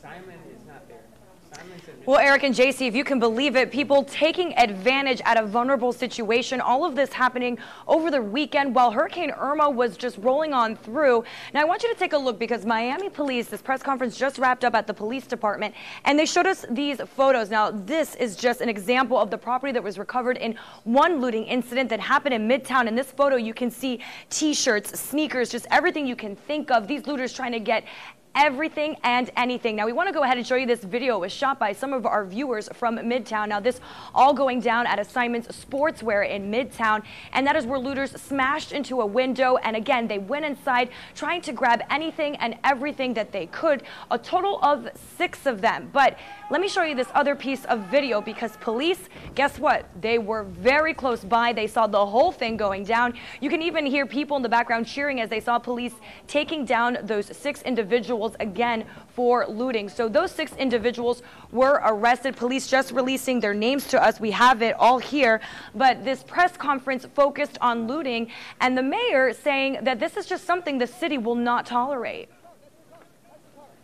Simon is not there. Well, Eric and JC, if you can believe it, people taking advantage at a vulnerable situation, all of this happening over the weekend while Hurricane Irma was just rolling on through. Now, I want you to take a look because Miami police, this press conference just wrapped up at the police department, and they showed us these photos. Now, this is just an example of the property that was recovered in one looting incident that happened in Midtown. In this photo, you can see T-shirts, sneakers, just everything you can think of. These looters trying to get everything and anything. Now, we want to go ahead and show you this video. It was shot by some of our viewers from Midtown. Now, this all going down at a Simon's Sportswear in Midtown, and that is where looters smashed into a window, and again, they went inside trying to grab anything and everything that they could, a total of 6 of them. But let me show you this other piece of video because police, guess what? They were very close by. They saw the whole thing going down. You can even hear people in the background cheering as they saw police taking down those 6 individuals again for looting. So those 6 individuals were arrested. Police just releasing their names to us. We have it all here. But this press conference focused on looting, and the mayor saying that this is just something the city will not tolerate.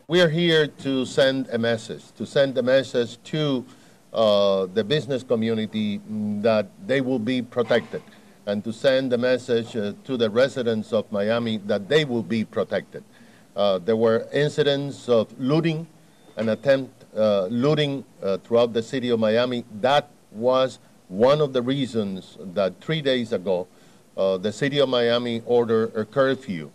We are here to send a message to the business community that they will be protected, and to send a message to the residents of Miami that they will be protected. There were incidents of looting, an attempt looting throughout the city of Miami. That was one of the reasons that 3 days ago the city of Miami ordered a curfew.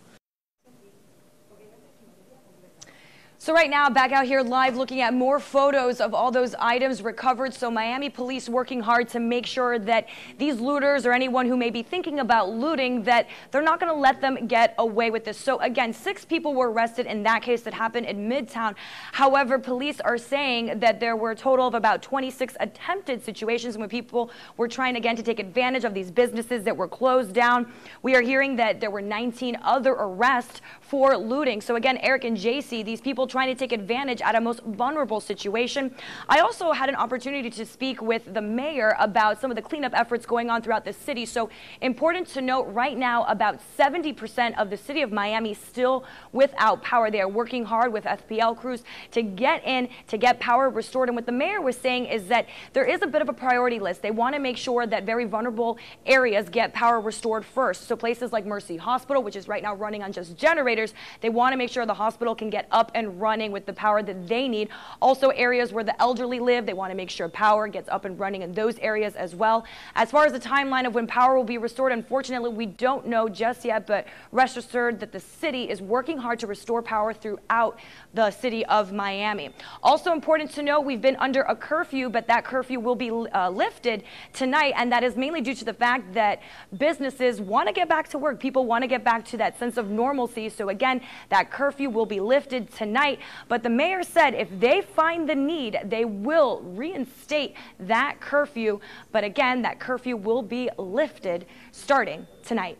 So right now, back out here live looking at more photos of all those items recovered. So Miami police working hard to make sure that these looters or anyone who may be thinking about looting, that they're not going to let them get away with this. So again, 6 people were arrested in that case that happened in Midtown. However, police are saying that there were a total of about 26 attempted situations when people were trying again to take advantage of these businesses that were closed down. We are hearing that there were 19 other arrests for looting. So again, Eric and JC, these people trying to take advantage at a most vulnerable situation. I also had an opportunity to speak with the mayor about some of the cleanup efforts going on throughout the city. So important to note right now, about 70% of the city of Miami still without power. They are working hard with FPL crews to get in, to get power restored. And what the mayor was saying is that there is a bit of a priority list. They want to make sure that very vulnerable areas get power restored first. So places like Mercy Hospital, which is right now running on just generators, they want to make sure the hospital can get up and running with the power that they need. Also areas where the elderly live, they want to make sure power gets up and running in those areas as well. As far as the timeline of when power will be restored, unfortunately, we don't know just yet, but rest assured that the city is working hard to restore power throughout the city of Miami. Also important to know, we've been under a curfew, but that curfew will be lifted tonight, and that is mainly due to the fact that businesses want to get back to work. People want to get back to that sense of normalcy. So again, that curfew will be lifted tonight. But the mayor said if they find the need, they will reinstate that curfew. But again, that curfew will be lifted starting tonight.